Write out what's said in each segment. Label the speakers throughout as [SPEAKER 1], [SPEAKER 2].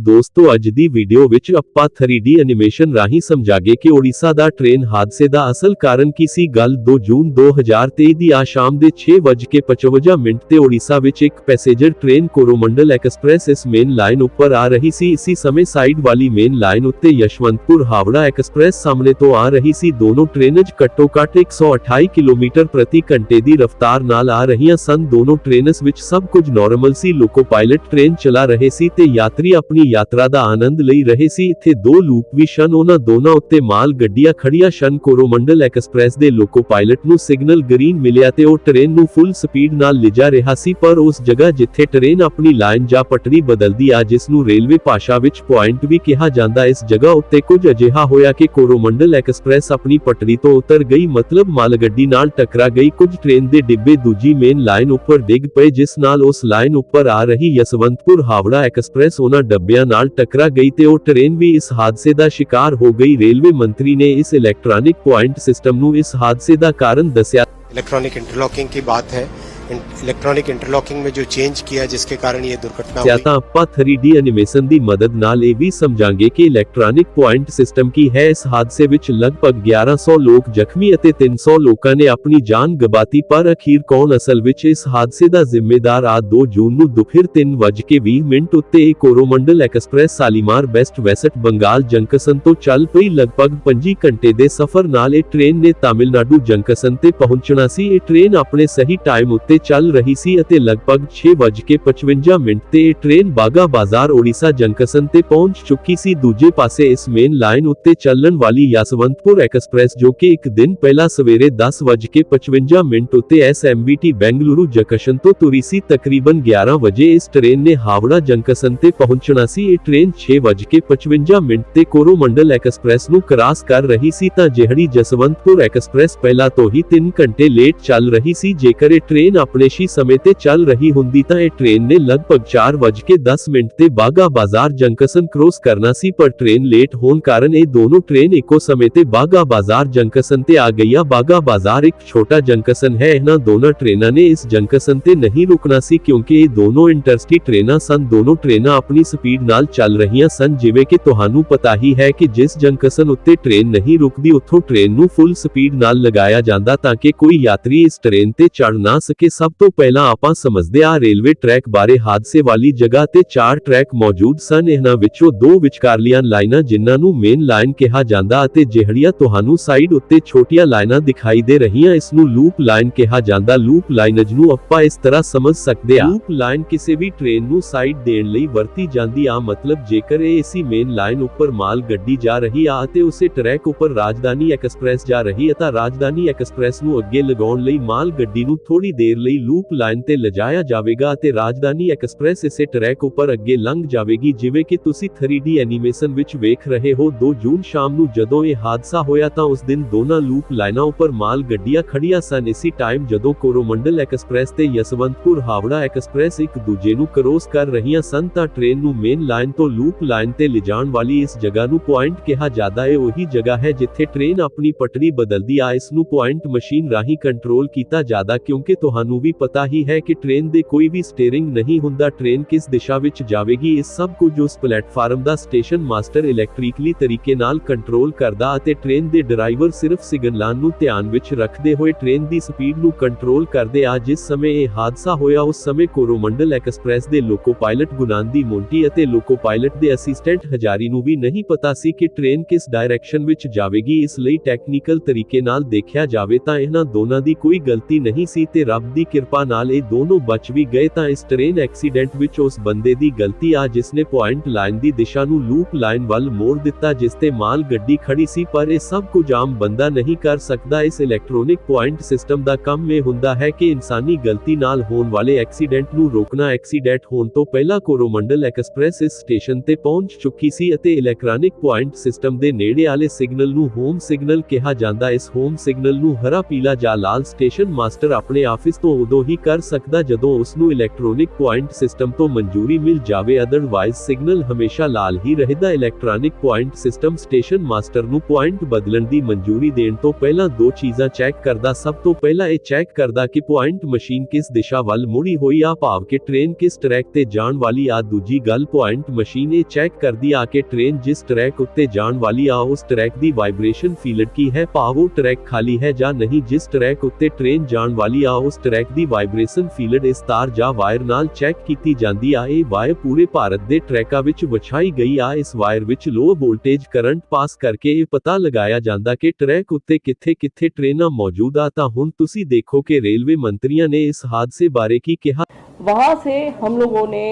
[SPEAKER 1] ਦੋਸਤੋ ਅੱਜ ਦੀ ਵੀਡੀਓ ਵਿੱਚ ਆਪਾਂ 3D ਐਨੀਮੇਸ਼ਨ ਰਾਹੀਂ ਸਮਝਾਂਗੇ ਕਿ ਓਡੀਸ਼ਾ ਦਾ ਟ੍ਰੇਨ ਹਾਦਸੇ ਦਾ ਅਸਲ ਕਾਰਨ ਕੀ ਸੀ। ਗੱਲ 2 ਜੂਨ 2023 ਦੀ ਆ ਸ਼ਾਮ ਦੇ 6:55 ਤੇ ਓਡੀਸ਼ਾ ਵਿੱਚ ਇੱਕ ਪੈਸੇਂਜਰ ਟ੍ਰੇਨ ਕੋਰੋਮੰਡਲ ਐਕਸਪ੍ਰੈਸ ਇਸ ਮੇਨ ਲਾਈਨ ਉੱਪਰ ਆ ਰਹੀ ਸੀ। ਇसी ਸਮੇਂ ਸਾਈਡ ਵਾਲੀ ਮੇਨ ਲਾਈਨ ਉੱਤੇ ਯਸ਼ਵੰਤਪੁਰ ਹਾਵੜਾ ਐਕਸਪ੍ਰੈਸ ਸਾਹਮਣੇ ਤੋਂ ਆ ਰਹੀ ਸੀ। ਦੋਨੋਂ ਟ੍ਰੇਨਜ਼ ਘੱਟੋ-ਘੱਟ 128 ਕਿਲੋਮੀਟਰ ਪ੍ਰਤੀ ਘੰਟੇ ਦੀ ਰਫ਼ਤਾਰ ਨਾਲ ਆ ਰਹੀਆਂ ਸਨ। ਦੋਨੋਂ ਟ੍ਰੇਨਸ ਵਿੱਚ ਸਭ ਕੁਝ ਨਾਰਮਲ ਸੀ। ਲੋਕੋ ਪਾਇਲਟ ਟ੍ਰੇਨ ਚਲਾ ਰਹੇ ਸੀ ਤੇ ਯਾਤਰੀ ਆਪਣੀ यात्रा ਦਾ ਆਨੰਦ ਲਈ ਰਹੇ ਸੀ। ਇੱਥੇ ਦੋ ਲੂਪ ਵੀ ਸਨ, ਉਹਨਾਂ ਦੋਨਾਂ ਉੱਤੇ ਮਾਲ ਗੱਡੀਆਂ ਖੜੀਆਂ ਸਨ। ਕੋਰੋਮੰਡਲ ਐਕਸਪ੍ਰੈਸ ਦੇ ਲੋਕੋ ਪਾਇਲਟ ਨੂੰ ਸਿਗਨਲ ਗ੍ਰੀਨ ਮਿਲਿਆ ਤੇ ਉਹ ਟ੍ਰੇਨ ਨੂੰ ਫੁੱਲ ਸਪੀਡ ਨਾਲ ਲਿਜਾ ਰਿਹਾ ਸੀ, ਪਰ ਉਸ ਜਗ੍ਹਾ ਜਿੱਥੇ ਟ੍ਰੇਨ ਆਪਣੀ ਲਾਈਨ ਜਾਂ ਪਟੜੀ ਬਦਲਦੀ ਆ, ਜਿਸ ਨੂੰ ਰੇਲਵੇ ਭਾਸ਼ਾ ਵਿੱਚ ਪੁਆਇੰਟ ਵੀ ਕਿਹਾ ਜਾਂਦਾ, ਇਸ ਜਗ੍ਹਾ ਉੱਤੇ ਕੁਝ ਅਜਿਹਾ ਹੋਇਆ ਕਿ ਕੋਰੋਮੰਡਲ ਐਕਸਪ੍ਰੈਸ ਆਪਣੀ ਪਟੜੀ ਤੋਂ ਉਤਰ ਗਈ, ਮਤਲਬ ਮਾਲ ਗੱਡੀ ਨਾਲ ਟਕਰਾ ਗਈ। ਕੁਝ ਟ੍ਰੇਨ ਦੇ ਡਿੱਬੇ ਦੂਜੀ ਮੇਨ ਲਾਈਨ ਉੱਪਰ ਡਿੱਗ ਪਏ, ਜਿਸ ਨਾਲ ਉਸ ਲਾਈਨ ਉੱਪਰ ਆ ਰਹੀ ਯਸ਼ਵੰਤਪੁਰ ਹਾਵੜਾ ਐਕਸਪ੍ਰੈਸ ਉਹਨਾਂ ਡੱਬਿਆਂ ਨਾਲ ਟਕਰਾ ਗਈ ਤੇ ਉਹ ਟ੍ਰੇਨ ਵੀ ਇਸ ਹਾਦਸੇ ਦਾ ਸ਼ਿਕਾਰ ਹੋ ਗਈ। ਰੇਲਵੇ ਮੰਤਰੀ ਨੇ ਇਸ ਇਲੈਕਟ੍ਰॉनिक ਪੁਆਇੰਟ सिस्टम ਨੂੰ ਇਸ ਹਾਦਸੇ ਦਾ ਕਾਰਨ ਦੱਸਿਆ।
[SPEAKER 2] इलेक्ट्रॉनिक इंटरलॉकिंग की बात है, इलेक्ट्रॉनिक इंटरलॉकिंग में जो चेंज किया जिसके कारण ये दुर्घटना हुई।
[SPEAKER 1] ਤਾਂ ਆਪਾਂ 3D ਐਨੀਮੇਸ਼ਨ ਦੀ ਮਦਦ ਨਾਲ ਇਹ ਵੀ ਸਮਝਾਂਗੇ ਕਿ ਇਲੈਕਟ੍ਰॉनिक ਪੁਆਇੰਟ ਸਿਸਟਮ ਕੀ ਹੈ। ਇਸ ਹਾਦਸੇ ਵਿੱਚ ਲਗਭਗ 1100 ਲੋਕ ਜ਼ਖਮੀ ਅਤੇ 300 ਲੋਕਾਂ ਨੇ ਆਪਣੀ ਜਾਨ ਗਵਾਤੀ, ਪਰ ਅਖੀਰ ਕੌਣ ਅਸਲ ਵਿੱਚ ਇਸ ਹਾਦਸੇ ਦਾ ਜ਼ਿੰਮੇਦਾਰ ਆ। 2 ਜੂਨ ਨੂੰ ਦੁਪਹਿਰ 3:20 ਉੱਤੇ ਇਹ Coromandel express Shalimar West Bengal junction ਤੋਂ ਚੱਲ ਪਈ। ਲਗਭਗ 5 ਘੰਟੇ ਦੇ ਸਫ਼ਰ ਨਾਲ ਇਹ ਟ੍ਰੇਨ ਨੇ ਤਾਮਿਲਨਾਡੂ ਜੰਕਸ਼ਨ ਤੇ ਪਹੁੰਚਣਾ ਸੀ। ਇਹ ਟ੍ਰੇਨ ਆਪਣੇ ਸਹੀ ਟਾਈਮ ਉੱਤੇ ਚੱਲ ਰਹੀ ਸੀ ਅਤੇ ਲਗਭਗ 6:55 ਤੇ ਇਹ ਟ੍ਰੇਨ ਬਾਗਾ ਬਾਜ਼ਾਰ ਓਡੀਸ਼ਾ ਜੰਕਸ਼ਨ ਤੇ ਪਹੁੰਚ ਚੁੱਕੀ ਸੀ। ਦੂਜੇ ਪਾਸੇ ਇਸ ਮੇਨ ਲਾਈਨ ਉੱਤੇ ਚੱਲਣ ਵਾਲੀ ਯਸ਼ਵੰਤਪੁਰ ਐਕਸਪ੍ਰੈਸ, ਜੋ ਕਿ ਇੱਕ ਦਿਨ ਪਹਿਲਾਂ ਸਵੇਰੇ 10:55 ਉੱਤੇ SMBT ਬੈਂਗਲੁਰੂ ਜੰਕਸ਼ਨ ਤੋਂ ਤੁਰੀ ਸੀ, ਤਕਰੀਬਨ 11 ਵਜੇ ਇਸ ਟ੍ਰੇਨ ਨੇ ਹਾਵੜਾ ਜੰਕਸ਼ਨ ਤੇ ਪਹੁੰਚਣਾ ਸੀ। ਇਹ ਟ੍ਰੇਨ 6:55 ਤੇ ਕੋਰੋਮੰਡਲ ਐਕਸਪ੍ਰੈਸ ਨੂੰ ਕ੍ਰਾਸ ਕਰ ਰਹੀ ਸੀ ਤਾਂ ਜਿਹੜੀ ਯਸ਼ਵੰਤਪੁਰ ਐਕਸਪ੍ਰੈਸ ਪਹਿਲਾਂ ਤੋਂ ਹੀ 3 ਘੰਟੇ ਲੇਟ ਚੱਲ ਰਹੀ ਸੀ। ਜੇਕਰ ਇਹ ਟ੍ਰੇਨ ਆਪਣੇ ਸੀ ਸਮੇਂ ਤੇ ਚੱਲ ਰਹੀ ਹੁੰਦੀ ਤਾਂ ਇਹ ਟ੍ਰੇਨ ਨੇ ਲਗਭਗ 4:10 ਤੇ ਬਾਗਾ ਬਾਜ਼ਾਰ ਜੰਕਸ਼ਨ ਕ੍ਰੋਸ ਕਰਨਾ ਸੀ, ਪਰ ਟ੍ਰੇਨ ਲੇਟ ਹੋਣ ਕਾਰਨ ਇਹ ਦੋਨੋਂ ਟ੍ਰੇਨ ਇੱਕੋ ਸਮੇਂ ਤੇ ਬਾਗਾ ਬਾਜ਼ਾਰ ਜੰਕਸ਼ਨ ਤੇ ਆ ਗਈਆਂ। ਬਾਗਾ ਬਾਜ਼ਾਰ ਇੱਕ ਛੋਟਾ ਜੰਕਸ਼ਨ ਹੈ। ਇਹਨਾਂ ਦੋਨਾਂ ਟ੍ਰੇਨਾਂ ਨੇ ਇਸ ਜੰਕਸ਼ਨ ਤੇ ਨਹੀਂ ਰੁਕਣਾ ਸੀ ਕਿਉਂਕਿ ਇਹ ਦੋਨੋਂ ਇੰਟਰਸਿਟੀ ਟ੍ਰੇਨਾਂ ਸਨ। ਦੋਨੋਂ ਟ੍ਰੇਨਾਂ ਆਪਣੀ ਸਪੀਡ ਨਾਲ ਚੱਲ ਰਹੀਆਂ ਸਨ। ਜਿਵੇਂ ਕਿ ਤੁਹਾਨੂੰ ਪਤਾ ਹੀ ਹੈ ਕਿ ਜਿਸ ਜੰਕਸ਼ਨ ਉੱਤੇ ਟ੍ਰੇਨ ਨਹੀਂ ਰੁਕਦੀ, ਉੱਥੋਂ ਟ੍ਰੇਨ ਨੂੰ ਫੁੱਲ ਸਪੀਡ ਨਾਲ ਲਗਾਇਆ ਜਾਂਦਾ ਤਾਂ ਕਿ ਕੋਈ ਯਾਤਰੀ ਇਸ ਟ੍ਰੇਨ ਤੇ ਚੜ ਨਾ ਸਕੇ। ਸਭ ਤੋਂ ਪਹਿਲਾਂ ਆਪਾਂ ਸਮਝਦੇ ਹਾਂ ਰੇਲਵੇ ਟਰੈਕ ਬਾਰੇ। ਹਾਦਸੇ ਵਾਲੀ ਜਗ੍ਹਾ ਤੇ 4 ਟਰੈਕ ਮੌਜੂਦ ਸਨ। ਇਹਨਾਂ ਵਿੱਚੋਂ 2 ਵਿਚਕਾਰਲੀਆਂ ਲਾਈਨਾਂ, ਜਿਨ੍ਹਾਂ ਨੂੰ ਮੇਨ ਲਾਈਨ ਕਿਹਾ ਜਾਂਦਾ, ਅਤੇ ਜਿਹੜੀਆਂ ਤੁਹਾਨੂੰ ਸਾਈਡ ਉੱਤੇ ਛੋਟੀਆਂ ਲਾਈਨਾਂ ਦਿਖਾਈ ਦੇ ਰਹੀਆਂ, ਇਸ ਨੂੰ ਲੂਪ ਲਾਈਨ ਕਿਹਾ ਜਾਂਦਾ। ਲੂਪ ਲਾਈਨਜ਼ ਨੂੰ ਆਪਾਂ ਇਸ ਤਰ੍ਹਾਂ ਸਮਝ ਸਕਦੇ ਹਾਂ। ਲੂਪ ਲਾਈਨ ਕਿਸੇ ਵੀ ਟ੍ਰੇਨ ਨੂੰ ਸਾਈਡ ਦੇਣ ਲਈ ਵਰਤੀ ਜਾਂਦੀ ਆ। ਮਤਲਬ ਜੇਕਰ ਇਹ ਇਸੀ ਮੇਨ ਲਾਈਨ ਉੱਪਰ ਮਾਲ ਗੱਡੀ ਜਾ ਰਹੀ ਆ ਅਤੇ ਉਸੇ ਟਰੈਕ ਉੱਪਰ ਰਾਜਧਾਨੀ ਐਕਸਪ੍ਰੈਸ ਜਾ ਰਹੀ ਹੈ ਤਾਂ ਰਾਜਧਾਨੀ ਐਕਸਪ੍ਰੈਸ ਨੂੰ ਅੱਗੇ ਲਗਾਉਣ ਲਈ ਮਾਲ ਗੱਡੀ ਨੂੰ ਥੋੜੀ ਦੇਰ ਲਈ ਲੂਪ ਲਾਈਨ ਤੇ ਲਿਜਾਇਆ ਜਾਵੇਗਾ ਅਤੇ ਰਾਜਧਾਨੀ ਐਕਸਪ੍ਰੈਸ ਇਸੇ ਟਰੈਕ ਉੱਪਰ ਅੱਗੇ ਲੰਘ ਜਾਵੇਗੀ। ਜਿਵੇਂ ਕਿ ਤੁਸੀਂ 3D ਐਨੀਮੇਸ਼ਨ ਵਿੱਚ ਵੇਖ ਰਹੇ ਹੋ। 2 ਜੂਨ ਸ਼ਾਮ ਨੂੰ ਜਦੋਂ ਇਹ ਹਾਦਸਾ ਹੋਇਆ ਤਾਂ ਉਸ ਦਿਨ ਦੋਨਾਂ ਲੂਪ ਲਾਈਨਾਂ ਉੱਪਰ ਮਾਲ ਗੱਡੀਆਂ ਖੜੀਆਂ ਸਨ। ਇਸੀ ਟਾਈਮ ਜਦੋਂ ਕੋਰੋਮੰਡਲ ਐਕਸਪ੍ਰੈਸ ਤੇ ਯਸ਼ਵੰਤਪੁਰ ਹਾਵੜਾ ਐਕਸਪ੍ਰੈਸ ਇੱਕ ਦੂਜੇ ਨੂੰ ਕ੍ਰੋਸ ਕਰ ਰਹੀਆਂ ਸਨ ਤਾਂ ਟ੍ਰੇਨ ਨੂੰ ਮੇਨ ਲਾਈਨ ਤੋਂ ਲੂਪ ਲਾਈਨ ਤੇ ਲਿਜਾਣ ਵਾਲੀ ਇਸ ਜਗ੍ਹਾ ਨੂੰ ਪੁਆਇੰਟ ਕਿਹਾ ਜਾਂਦਾ ਹੈ। ਉਹੀ ਜਗ੍ਹਾ ਹੈ ਜਿੱਥੇ ਟ੍ਰੇਨ ਆਪਣੀ ਪਟੜੀ ਬਦਲਦੀ ਆ। ਇਸ ਨੂੰ ਪੁਆਇੰਟ ਮਸ਼ੀਨ ਰਾਹੀਂ ਕੰਟਰੋਲ ਕੀਤਾ ਜਾਂਦਾ, ਕਿਉਂਕਿ ਤੁਹਾਨੂੰ ਵੀ ਪਤਾ ਹੀ ਹੈ ਕਿ ਟ੍ਰੇਨ ਦੇ ਕੋਈ ਵੀ ਸਟੀਅਰਿੰਗ ਨਹੀਂ ਹੁੰਦਾ। ਟ੍ਰੇਨ ਕਿਸ ਦਿਸ਼ਾ ਵਿੱਚ ਜਾਵੇਗੀ, ਇਸ ਸਭ ਕੁਝ ਉਸ ਪਲੇਟਫਾਰਮ ਦਾ ਸਟੇਸ਼ਨ ਮਾਸਟਰ ਇਲੈਕਟ੍ਰੀਕਲੀ ਤਰੀਕੇ ਨਾਲ ਕੰਟਰੋਲ ਕਰਦਾ ਅਤੇ ਟ੍ਰੇਨ ਦੇ ਡਰਾਈਵਰ ਸਿਰਫ ਸਿਗਨਲਾਂ ਨੂੰ ਧਿਆਨ ਵਿੱਚ ਰੱਖਦੇ ਹੋਏ ਟ੍ਰੇਨ ਦੀ ਸਪੀਡ ਨੂੰ ਕੰਟਰੋਲ ਕਰਦੇ ਆ। ਜਿਸ ਸਮੇਂ ਇਹ ਹਾਦਸਾ ਹੋਇਆ ਉਸ ਸਮੇਂ ਕੋਰੋਮੰਡਲ ਐਕਸਪ੍ਰੈਸ ਦੇ ਲੋਕੋ ਪਾਇਲਟ ਗੁਨਾਂਦੀ ਮੋਂਟੀ ਅਤੇ ਲੋਕੋ ਪਾਇਲਟ ਦੇ ਅਸਿਸਟੈਂਟ ਹਜ਼ਾਰੀ ਨੂੰ ਵੀ ਨਹੀਂ ਪਤਾ ਸੀ ਕਿ ਟ੍ਰੇਨ ਕਿਸ ਡਾਇਰੈਕਸ਼ਨ ਵਿੱਚ ਜਾਵੇਗੀ। ਇਸ ਲਈ ਟੈਕਨੀਕਲ ਤਰੀਕੇ ਨਾਲ ਦੇਖਿਆ ਜਾਵੇ ਤਾਂ ਇਹਨਾਂ ਦੋਨਾਂ ਦੀ ਕੋਈ ਗਲਤੀ ਨਹੀਂ ਸੀ ਤੇ ਰੱਬ ਦੀ ਕਿਰਪਾ ਨਾਲ ਇਹ ਦੋਨੋਂ ਬਚ ਵੀ ਗਏ। ਤਾਂ ਇਸ ਟ੍ਰੇਨ ਐਕਸੀਡੈਂਟ ਵਿੱਚ ਉਸ ਬੰਦੇ ਦੀ ਗਲਤੀ ਆ ਜਿਸਨੇ ਪੁਆਇੰਟ ਲਾਈਨ ਦੀ ਦਿਸ਼ਾ ਨੂੰ ਲੂਪ ਲਾਈਨ ਵੱਲ ਮੋੜ ਦਿੱਤਾ ਜਿਸ ਤੇ ਮਾਲ ਗੱਡੀ ਖੜੀ ਸੀ, ਪਰ ਇਹ ਸਭ ਕੁਝ ਆਮ ਬੰਦਾ ਨਹੀਂ ਕਰ ਸਕਦਾ। ਇਸ ਇਲੈਕਟ੍ਰॉनिक ਪੁਆਇੰਟ ਸਿਸਟਮ ਦਾ ਕੰਮ ਇਹ ਹੁੰਦਾ ਹੈ ਕਿ ਇਨਸਾਨੀ ਗਲਤੀ ਨਾਲ ਹੋਣ ਵਾਲੇ ਐਕਸੀਡੈਂਟ ਨੂੰ ਰੋਕਣਾ। ਐਕਸੀਡੈਂਟ ਹੋਣ ਤੋਂ ਪਹਿਲਾਂ ਕੋਰੋਮੰਡਲ ਐਕਸਪ੍ਰੈਸ ਇਸ ਸਟੇਸ਼ਨ ਤੇ ਪਹੁੰਚ ਚੁੱਕੀ ਸੀ ਅਤੇ ਇਲੈਕਟ੍ਰॉनिक ਪੁਆਇੰਟ ਸਿਸਟਮ ਦੇ ਨੇੜੇ ਵਾਲੇ ਸਿਗਨਲ ਨੂੰ ਹੋਮ ਸਿਗਨਲ ਕਿਹਾ ਜਾਂਦਾ। ਇਸ ਹੋਮ ਸਿਗਨਲ ਨੂੰ ਹਰਾ, ਪੀਲਾ ਜਾਂ ਲਾਲ ਸਟੇਸ਼ਨ ਮਾਸਟਰ ਆਪਣੇ ਆਫਿਸ ਤੋਂ ਉਦੋਂ ਹੀ ਕਰ ਸਕਦਾ ਜਦੋਂ ਉਸ ਨੂੰ ਇਲੈਕਟ੍ਰੋਨਿਕ ਪੁਆਇੰਟ ਸਿਸਟਮ ਤੋਂ ਮਨਜ਼ੂਰੀ ਮਿਲ ਜਾਵੇ, ਅਦਰਵਾਈਜ਼ ਸਿਗਨਲ ਹਮੇਸ਼ਾ ਲਾਲ ਹੀ ਰਹੇਗਾ। Electronic point system station master ਨੂੰ ਪੁਆਇੰਟ ਬਦਲਣ ਦੀ ਮਨਜ਼ੂਰੀ ਦੇਣ ਤੋਂ ਪਹਿਲਾਂ ਦੋ ਚੀਜ਼ਾਂ ਚੈੱਕ ਕਰਦਾ। ਸਭ ਤੋਂ ਪਹਿਲਾਂ ਇਹ ਚੈੱਕ ਕਰਦਾ ਕਿ ਪੁਆਇੰਟ ਮਸ਼ੀਨ ਕਿਸ ਦਿਸ਼ਾ ਵੱਲ ਮੁੜੀ ਹੋਈ ਆ, ਭਾਵ ਕਿ ਟ੍ਰੇਨ ਕਿਸ ਟਰੈਕ ਤੇ ਜਾਣ ਵਾਲੀ ਆ। ਦੂਜੀ ਗੱਲ, ਪੁਆਇੰਟ ਮਸ਼ੀਨ ਇਹ ਚੈੱਕ ਕਰਦੀ ਆ ਕਿ ਟ੍ਰੇਨ ਜਿਸ ਟਰੈਕ ਉੱਤੇ ਜਾਣ ਵਾਲੀ ਆ ਉਸ ਟਰੈਕ ਦੀ ਵਾਈਬ੍ਰੇਸ਼ਨ ਫੀਲਡ ਕੀ ਹੈ, ਭਾਵ ਉਹ ਟਰੈਕ ਖਾਲੀ ਹੈ ਜਾਂ ਨਹੀਂ। ਜਿਸ ਟਰੈਕ ਉੱਤੇ ਟ੍ਰੇਨ ਜਾਣ ਵਾਲੀ ਆ ਉਸ ਟਰੈਕ ਦੀ ਵਾਈਬ੍ਰੇਸ਼ਨ ਫੀਲਡ ਇਸ ਤਾਰ ਜਾਂ ਵਾਇਰ ਨਾਲ ਚੈੱਕ ਕੀਤੀ ਜਾਂਦੀ ਆ। ਇਹ ਵਾਇਰ ਪੂਰੇ ਭਾਰਤ ਦੇ ਟਰੈਕਾਂ ਵਿੱਚ ਵਿਛਾਈ ਗਈ ਆ। ਇਸ ਵਾਇਰ ਵਿੱਚ ਲੋ ਵੋਲਟੇਜ ਕਰੰਟ ਪਾਸ ਕਰਕੇ ਇਹ ਪਤਾ ਲਗਾਇਆ ਜਾਂਦਾ ਕਿ ਟਰੈਕ ਉੱਤੇ ਕਿੱਥੇ-ਕਿੱਥੇ ਟ੍ਰੇਨਾਂ ਮੌਜੂਦ ਆ। ਤਾਂ ਹੁਣ ਤੁਸੀਂ ਦੇਖੋ ਕਿ रेलवे मंत्रियों ने इस हादसे बारे की कहा।
[SPEAKER 3] वहां से हम लोगों ने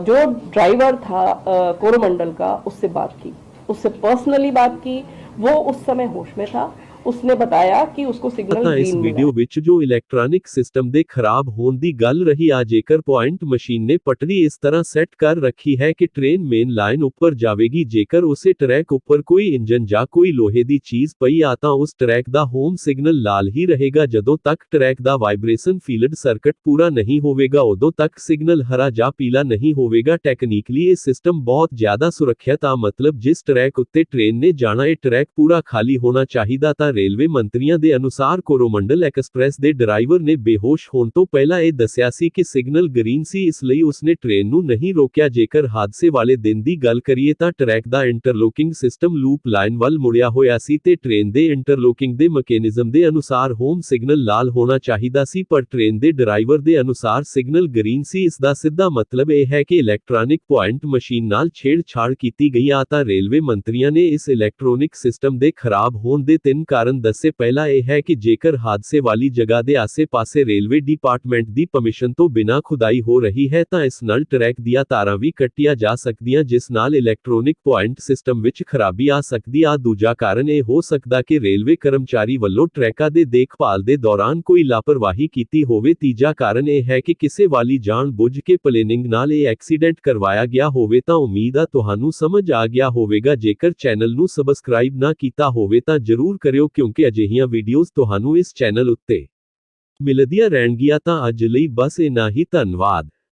[SPEAKER 3] जो ड्राइवर था कोरोमंडल का, उससे बात की, उससे पर्सनली बात की। वो उस समय होश में था। उसने बताया कि उसको सिग्नल
[SPEAKER 1] इस
[SPEAKER 3] ग्रीन
[SPEAKER 1] वीडियो विच जो इलैक्ट्रॉनिक सिस्टम दे खराब होने दी गल रही आ, जेकर पॉइंट मशीन ने पटरी इस तरह सेट कर रखी है कि ट्रेन मेन लाइन ऊपर जावेगी, जेकर उसे ट्रैक ऊपर कोई इंजन जा कोई लोहे दी चीज पई आ तां उस ट्रैक दा होम सिग्नल लाल ही रहेगा। जदों तक ट्रैक दा वाइब्रेशन फील्ड सर्किट पूरा नहीं होवेगा उदों तक सिग्नल हरा जा पीला नहीं होवेगा। टेक्निकली ये सिस्टम बहुत ज्यादा सुरक्षित आ, मतलब जिस ट्रैक उत्ते ट्रेन ने जाना ये ट्रैक पूरा खाली होना चाहिदा। तां रेलवे मंत्रियों के अनुसार कोरोमंडल एक्सप्रेस के ड्राइवर ने बेहोश होने तो पहला यह दस्या सी कि सिग्नल ग्रीन सी, इसलिए उसने ट्रेन नूं नहीं रोकिया। जेकर हादसे वाले दिन की गल करिए तां ट्रैक दा इंटरलॉकिंग सिस्टम लूप लाइन वल मुड़िया होया सी ते ट्रेन दे इंटरलॉकिंग दे मैकेनिज्म दे अनुसार होम सिग्नल लाल होना चाहिदा सी, पर ट्रेन दे ड्राइवर दे अनुसार सिग्नल ग्रीन सी। इसदा सिद्धा मतलब यह है कि इलैक्ट्रॉनिक पॉइंट मशीन नाल छेड़छाड़ की गई आ। तां रेलवे मंत्रियों ने इस इलैक्ट्रॉनिक सिस्टम दे खराब होने दे 3 कारण दस्से। पहला यह है कि जेकर हादसे वाली जगह दे आसे पासे रेलवे डिपार्टमेंट दी परमिशन तो बिना खुदाई हो रही है तां इस नाल ट्रैक दियां तारां भी कट्टियां जा सकदियां, जिस नाल इलैक्ट्रॉनिक पॉइंट सिस्टम विच खराबी आ सकदी आ। दूजा कारण यह हो सकदा कि रेलवे कर्मचारी वल्लों ट्रैकां दे देखभाल दे दौरान कोई लापरवाही कीती होवे। तीजा कारण यह है कि किसी वाली जान बुझ के प्लेनिंग नाल यह एक्सीडेंट करवाया गया होवे। तां उम्मीद आ तुहानू समझ आ गया होवेगा। जेकर चैनल नू सबसक्राइब ना कीता होवे तां जरूर करियो, क्योंकि अजिहियां वीडियोज़ तुहानू इस चैनल उत्ते मिलदियां रहणगीआं। तां अज लई बस इन्ना ही, धन्नवाद।